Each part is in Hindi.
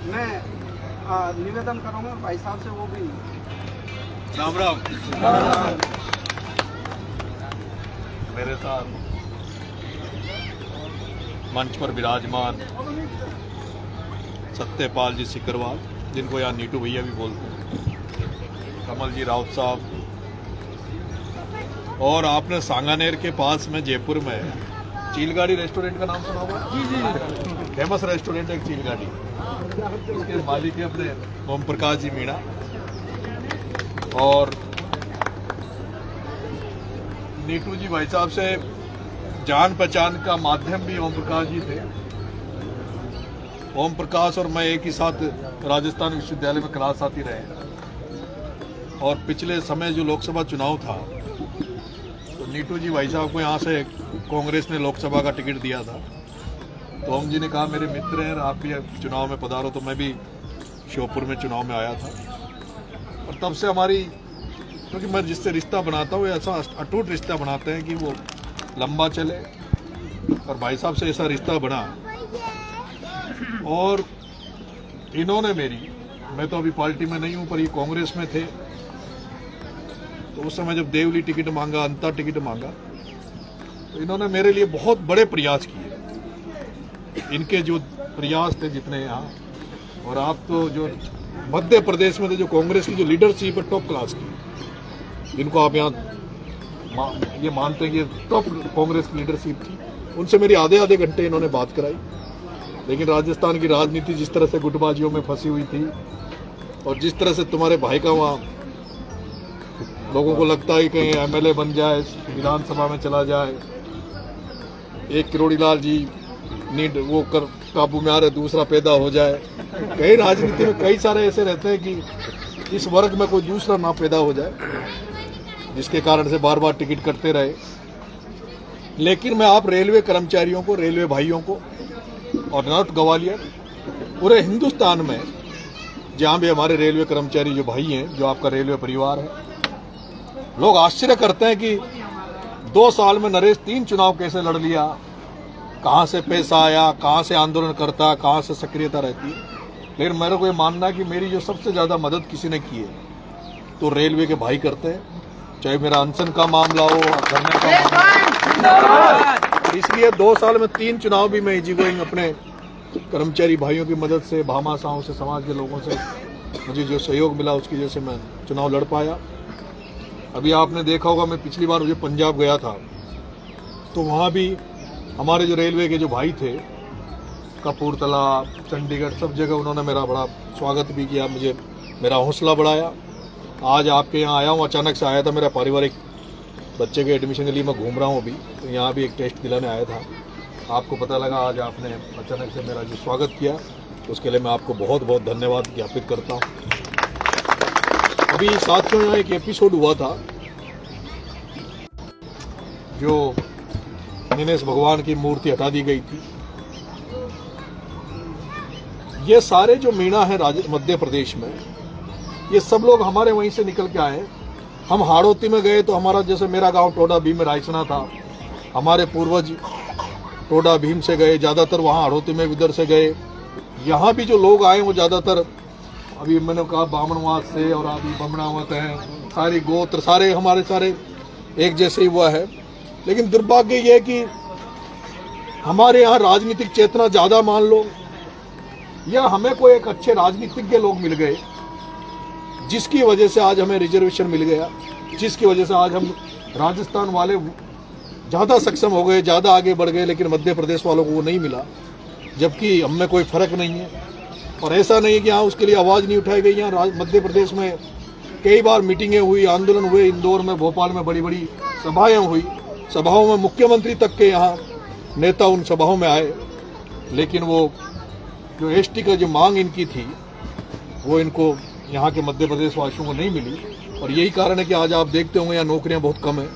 मैं निवेदन करूंगा भाई साहब से, वो भी राम राम। मेरे साथ मंच पर विराजमान सत्यपाल जी सिकरवाल, जिनको यहाँ नीटू भैया भी बोलते हैं, कमल जी राउत साहब, और आपने सांगानेर के पास में जयपुर में चीलगाड़ी रेस्टोरेंट का नाम सुना होगा? जी जी, फेमस रेस्टोरेंट है चीलगाड़ी, उसके मालिक है अपने ओम प्रकाश जी मीणा। और नीटू जी भाई साहब से जान पहचान का माध्यम भी ओम प्रकाश जी थे। ओम प्रकाश और मैं एक ही साथ राजस्थान विश्वविद्यालय में क्लास आती रहे, और पिछले समय जो लोकसभा चुनाव था तो नीटू जी भाई साहब को यहाँ से कांग्रेस ने लोकसभा का टिकट दिया था। तो ओम जी ने कहा मेरे मित्र हैं, आप भी चुनाव में पधारो, तो मैं भी श्योपुर में चुनाव में आया था। और तब से हमारी, क्योंकि मैं जिससे रिश्ता बनाता हूँ ऐसा अटूट रिश्ता बनाते हैं कि वो लंबा चले, और भाई साहब से ऐसा रिश्ता बना। और इन्होंने मेरी, मैं तो अभी पार्टी में नहीं हूँ पर ये कांग्रेस में थे, तो उस समय जब देवली टिकट मांगा, अंता टिकट मांगा, तो इन्होंने मेरे लिए बहुत बड़े प्रयास किए। इनके जो प्रयास थे जितने यहाँ, और आप तो जो मध्य प्रदेश में तो जो कांग्रेस की जो लीडरशिप है टॉप क्लास की, जिनको आप यहाँ ये मानते हैं कि टॉप कांग्रेस की लीडरशिप थी, उनसे मेरी आधे घंटे इन्होंने बात कराई। लेकिन राजस्थान की राजनीति जिस तरह से गुटबाजियों में फंसी हुई थी, और जिस तरह से तुम्हारे भाई का वहाँ लोगों को लगता है कहीं एमएलए बन जाए, विधानसभा में चला जाए, एक किरोड़ीलाल जी नीड वो कर काबू में आ रहे, दूसरा पैदा हो जाए। कई राजनीति में कई सारे ऐसे रहते हैं कि इस वर्ग में कोई दूसरा ना पैदा हो जाए, जिसके कारण से बार बार टिकट कटते रहे। लेकिन मैं आप रेलवे कर्मचारियों को, रेलवे भाइयों को, और नॉट ग्वालियर, पूरे हिंदुस्तान में जहाँ भी हमारे रेलवे कर्मचारी जो भाई हैं, जो आपका रेलवे परिवार है, लोग आश्चर्य करते हैं कि 2 साल में नरेश 3 चुनाव कैसे लड़ लिया, कहाँ से पैसा आया, कहाँ से आंदोलन करता, कहाँ से सक्रियता रहती है। लेकिन मेरे को ये मानना है कि मेरी जो सबसे ज़्यादा मदद किसी ने की है तो रेलवे के भाई करते हैं, चाहे मेरा अनशन का मामला हो, धरने का मामला। इसलिए 2 साल में 3 चुनाव भी मैं इजी गोइंग अपने कर्मचारी भाइयों की मदद से, भामाशाहों से, समाज के लोगों से मुझे जो सहयोग मिला उसकी वजह से मैं चुनाव लड़ पाया। अभी आपने देखा होगा, मैं पिछली बार मुझे पंजाब गया था, तो वहाँ भी हमारे जो रेलवे के जो भाई थे, कपूरथला, चंडीगढ़, सब जगह उन्होंने मेरा बड़ा स्वागत भी किया, मुझे मेरा हौसला बढ़ाया। आज आपके यहाँ आया हूँ, अचानक से आया था, मेरा पारिवारिक बच्चे के एडमिशन के लिए मैं घूम रहा हूँ अभी, तो यहाँ भी एक टेस्ट दिलाने आया था। आपको पता लगा आज आपने अचानक से मेरा जो स्वागत किया, उसके लिए मैं आपको बहुत बहुत धन्यवाद ज्ञापित करता हूँ। अभी साथियों यहाँ एक एपिसोड हुआ था, जो गणेश भगवान की मूर्ति हटा दी गई थी। ये सारे जो मीणा है मध्य प्रदेश में, ये सब लोग हमारे वहीं से निकल के आए। हम हाड़ौती में गए तो हमारा, जैसे मेरा गांव टोडा भीम में रायसना था, हमारे पूर्वज टोडा भीम से गए, ज़्यादातर वहाँ हाड़ौती में उधर से गए। यहाँ भी जो लोग आए वो ज़्यादातर, अभी मैंने कहा बामणवास से, और अभी बमणावत हैं, सारे गोत्र सारे हमारे सारे एक जैसे ही हुआ है। लेकिन दुर्भाग्य ये है कि हमारे यहाँ राजनीतिक चेतना ज़्यादा मान लो, या हमें कोई एक अच्छे राजनीतिज्ञ लोग मिल गए, जिसकी वजह से आज हमें रिजर्वेशन मिल गया, जिसकी वजह से आज हम राजस्थान वाले ज़्यादा सक्षम हो गए, ज़्यादा आगे बढ़ गए, लेकिन मध्य प्रदेश वालों को वो नहीं मिला, जबकि हमें कोई फर्क नहीं है। और ऐसा नहीं है कि यहाँ उसके लिए आवाज़ नहीं उठाई गई। यहाँ मध्य प्रदेश में कई बार मीटिंगें हुई, आंदोलन हुए, इंदौर में, भोपाल में बड़ी बड़ी सभाएँ हुई, सभाओं में मुख्यमंत्री तक के यहाँ नेता उन सभाओं में आए, लेकिन वो जो एसटी का जो मांग इनकी थी वो इनको यहाँ के मध्य प्रदेश वासियों को नहीं मिली। और यही कारण है कि आज आप देखते होंगे यहाँ नौकरियाँ बहुत कम है।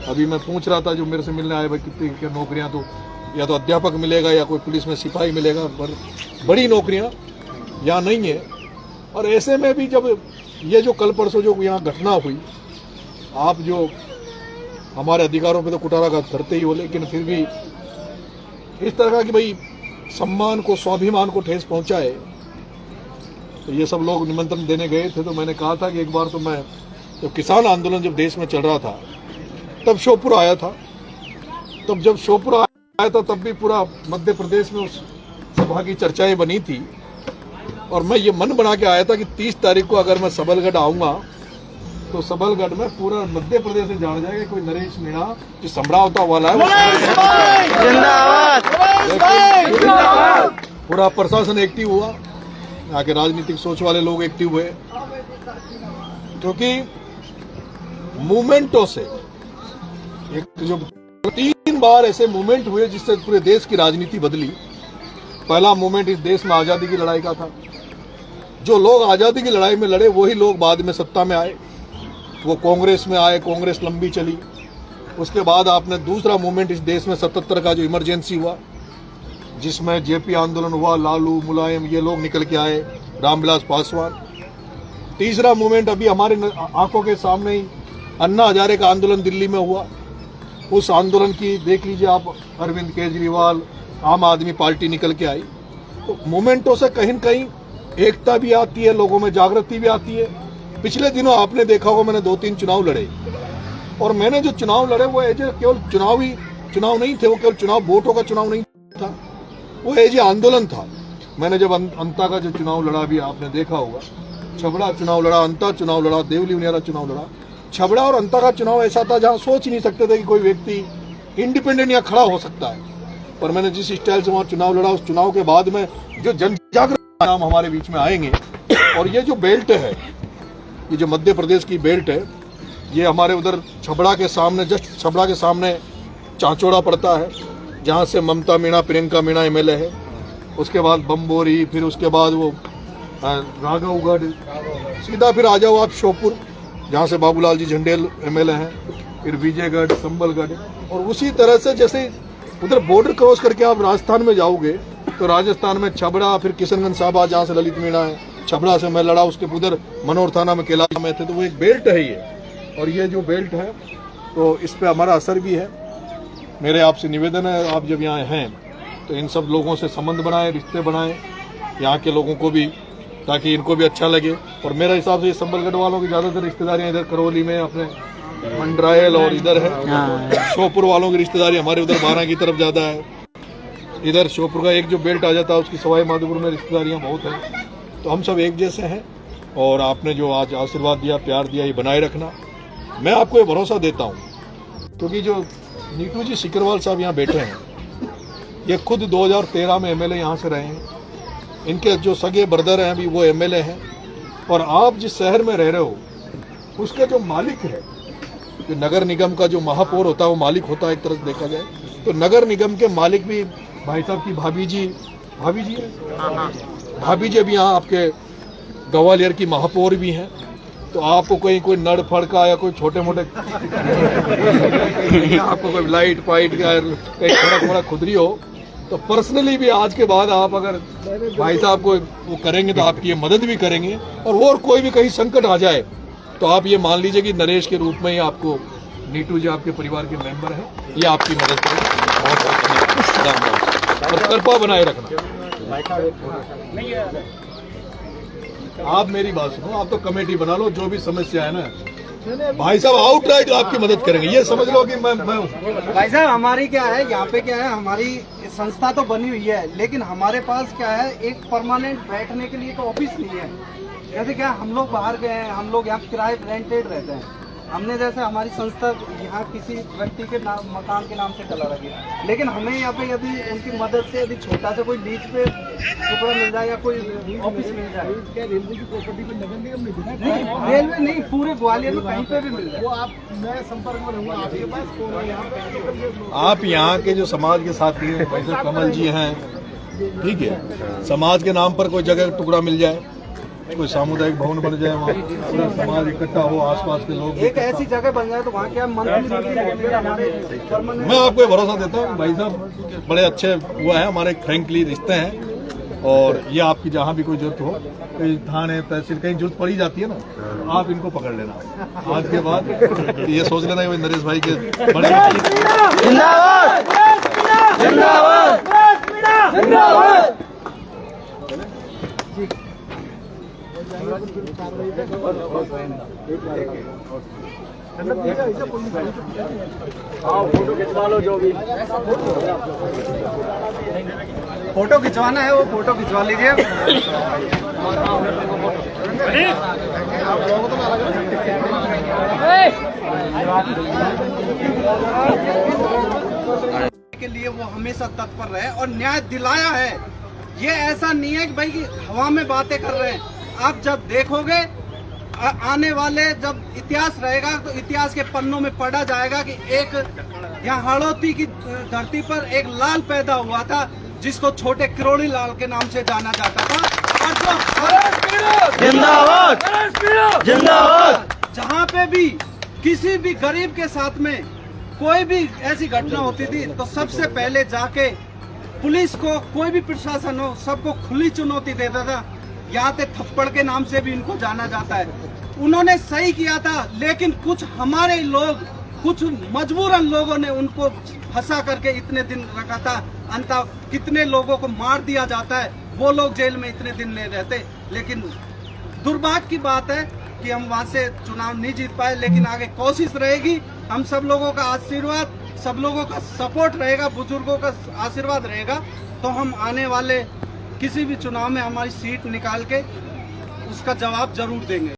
अभी मैं पूछ रहा था जो मेरे से मिलने आए, भाई कितनी क्या नौकरियाँ, तो या तो अध्यापक मिलेगा या कोई पुलिस में सिपाही मिलेगा, पर बड़ी नौकरियाँ यहाँ नहीं है। और ऐसे में भी जब ये जो कल परसों जो यहाँ घटना हुई, आप जो हमारे अधिकारों पे तो कुठाराघात करते ही हो, लेकिन फिर भी इस तरह का कि भाई सम्मान को, स्वाभिमान को ठेस पहुँचाए, तो ये सब लोग निमंत्रण देने गए थे। तो मैंने कहा था कि एक बार तो मैं जब किसान आंदोलन जब देश में चल रहा था तब श्योपुर आया था। तब जब श्योपुर आया था तब भी पूरा मध्य प्रदेश में उस सभा की चर्चाएं बनी थी और मैं ये मन बना के आया था कि 30 तारीख को अगर मैं सबलगढ़ आऊंगा तो सबलगढ़ में पूरा मध्य प्रदेश से जान जाएगा कोई नरेश मीणा जो समरावता वाला है पूरा प्रशासन एक्टिव हुआ, यहाँ के राजनीतिक सोच वाले लोग एक्टिव हुए, क्योंकि मूवमेंटों से एक जो 3 बार ऐसे मूवमेंट हुए जिससे पूरे देश की राजनीति बदली। पहला मूवमेंट इस देश में आजादी की लड़ाई का था। जो लोग आजादी की लड़ाई में लड़े वही लोग बाद में सत्ता में आए, वो कांग्रेस में आए, कांग्रेस लंबी चली। उसके बाद आपने दूसरा मूवमेंट इस देश में 77 का जो इमरजेंसी हुआ जिसमें जेपी आंदोलन हुआ, लालू मुलायम ये लोग निकल के आए, रामविलास पासवान। तीसरा मूवमेंट अभी हमारे आंखों के सामने ही अन्ना हजारे का आंदोलन दिल्ली में हुआ। उस आंदोलन की देख लीजिए आप, अरविंद केजरीवाल, आम आदमी पार्टी निकल के आई। तो मूवमेंटों से कहीं न कहीं एकता भी आती है, लोगों में जागृति भी आती है। पिछले दिनों आपने देखा होगा मैंने 2-3 चुनाव लड़े और मैंने जो चुनाव लड़े वो केवल चुनाव नहीं थे, वो केवल वोटों का चुनाव नहीं था, वो आंदोलन था। मैंने जब अंता का जो चुनाव लड़ा भी आपने देखा होगा, छबड़ा चुनाव लड़ा, अंता चुनाव लड़ा, देवली उनियारा चुनाव लड़ा। छबड़ा और अंता का चुनाव ऐसा था जहां सोच नहीं सकते थे कि कोई व्यक्ति इंडिपेंडेंट यहाँ खड़ा हो सकता है। पर मैंने जिस स्टाइल से वहां चुनाव लड़ा, उस चुनाव के बाद में जो जन जागृति नाम हमारे बीच में आएंगे। और ये जो बेल्ट है, ये जो मध्य प्रदेश की बेल्ट है, ये हमारे उधर छबड़ा के सामने, जस्ट छबड़ा के सामने चांचोड़ा पड़ता है, जहाँ से ममता मीणा, प्रियंका मीणा एमएलए है। उसके बाद बम्बोरी, फिर उसके बाद वो राघवगढ़, सीधा फिर आ जाओ आप श्योपुर जहाँ से बाबूलाल जी झंडेल एमएलए हैं, फिर विजयगढ़, संबलगढ़। और उसी तरह से जैसे उधर बॉर्डर क्रॉस करके आप राजस्थान में जाओगे तो राजस्थान में छबड़ा, फिर किशनगंज साहबा जहाँ से ललित मीणा है, छबड़ा से मैं लड़ा, उसके उधर मनोर थाना में कैलाश में थे। तो वो एक बेल्ट है ये, और ये जो बेल्ट है तो इस पर हमारा असर भी है। मेरे आपसे निवेदन है, आप जब यहाँ हैं तो इन सब लोगों से संबंध बनाएं, रिश्ते बनाएं, यहाँ के लोगों को भी, ताकि इनको भी अच्छा लगे। और मेरे हिसाब से संबलगढ़ वालों की ज़्यादातर रिश्तेदारियाँ इधर करौली में, अपने मंडरायल और इधर है। श्योपुर वालों की रिश्तेदारी हमारे उधर 12 की तरफ ज़्यादा है। इधर श्योपुर का एक जो बेल्ट आ जाता है उसकी सवाई माधोपुर में रिश्तेदारियाँ बहुत हैं। तो हम सब एक जैसे हैं और आपने जो आज आशीर्वाद दिया, प्यार दिया, ये बनाए रखना। मैं आपको ये भरोसा देता हूँ, क्योंकि जो नीटू जी सिकरवाल साहब यहाँ बैठे हैं, ये खुद 2013 में एमएलए यहाँ से रहे हैं। इनके जो सगे ब्रदर हैं अभी वो एमएलए हैं। और आप जिस शहर में रह रहे हो उसका जो मालिक है, जो नगर निगम का जो महापौर होता है वो मालिक होता है एक तरह से देखा जाए तो। नगर निगम के मालिक भी भाई साहब की भाभी जी अभी यहाँ आपके ग्वालियर की महापौर भी हैं। तो आपको कहीं कोई नड़ फड़का या कोई छोटे मोटे आपको कोई लाइट पाइट या कहीं थोड़ा खुदरी हो तो पर्सनली भी आज के बाद आप अगर भाई साहब को वो करेंगे तो आपकी ये मदद भी करेंगे। और कोई भी कहीं संकट आ जाए तो आप ये मान लीजिए कि नरेश के रूप में ही आपको नीटू जी आपके परिवार के मेंबर हैं, ये आपकी मदद करेंगे। और कृपा बनाए रखना। आप मेरी बात सुनो, आप तो कमेटी बना लो, जो भी समस्या है ना भाई साहब आउटराइट आपकी मदद करेंगे, ये समझ लो कि मैं भाई साहब हमारी क्या है, यहाँ पे क्या है, हमारी संस्था तो बनी हुई है लेकिन हमारे पास क्या है, एक परमानेंट बैठने के लिए तो ऑफिस नहीं है। जैसे क्या हम लोग बाहर गए हैं, हम लोग यहाँ किराए रेंटेड रहते हैं। हमने जैसे हमारी संस्था यहाँ किसी व्यक्ति के नाम, मकान के नाम से चला रही है, लेकिन हमें यहाँ पे यदि उनकी मदद से यदि छोटा सा कोई बीच पे टुकड़ा मिल जाए या कोई ऑफिस मिल जाए, क्या रेलवे की प्रॉपर्टी पे नगर निगम नहीं, रेलवे नहीं, पूरे ग्वालियर में कहीं पे भी मिल जाए, वो आप मैं संपर्क में रहूँगा आपके पास। आप यहाँ के जो समाज के साथी हैं, वैसे कमल जी हैं, ठीक है, समाज के नाम पर कोई जगह टुकड़ा मिल जाए, कोई सामुदायिक भवन बन जाए, वहाँ पूरा समाज इकट्ठा हो, आसपास के लोग, एक ऐसी जगह बन जाए तो वहाँ क्या मैं आपको ये भरोसा देता हूँ भाई साहब, बड़े अच्छे हुआ है, हमारे फ्रेंकली रिश्ते हैं। और ये आपकी जहाँ भी कोई जरूरत हो, कहीं थाने तहसील कहीं जरूरत पड़ी जाती है ना, आप इनको पकड़ लेना। आज के बाद ये सोच लेना कि नरेश भाई के बड़े फोटो खिंचवा लो जो भी। फोटो खिंचवाना है वो फोटो खिंचवा लीजिए। के लिए वो हमेशा तत्पर रहे और न्याय दिलाया है। ये ऐसा नहीं है कि भाई कि हवा में बातें कर रहे हैं। आप जब देखोगे आने वाले जब इतिहास रहेगा तो इतिहास के पन्नों में पढ़ा जाएगा कि एक यहाँ हाड़ौती की धरती पर एक लाल पैदा हुआ था जिसको छोटे किरोड़ी लाल के नाम से जाना जाता था। और जो जिंदाबाद जिंदाबाद। जहाँ पे भी किसी भी गरीब के साथ में कोई भी ऐसी घटना होती थी तो सबसे पहले जाके पुलिस को कोई भी प्रशासन हो सबको खुली चुनौती देता था। यहाँ पे थप्पड़ के नाम से भी इनको जाना जाता है। उन्होंने सही किया था, लेकिन कुछ हमारे लोग, कुछ मजबूरन लोगों ने उनको फंसा करके इतने दिन रखा था। अंत कितने लोगों को मार दिया जाता है, वो लोग जेल में इतने दिन नहीं रहते। लेकिन दुर्भाग्य की बात है कि हम वहाँ से चुनाव नहीं जीत पाए, लेकिन आगे कोशिश रहेगी। हम सब लोगों का आशीर्वाद, सब लोगों का सपोर्ट रहेगा, बुजुर्गों का आशीर्वाद रहेगा, तो हम आने वाले किसी भी चुनाव में हमारी सीट निकाल के उसका जवाब जरूर देंगे।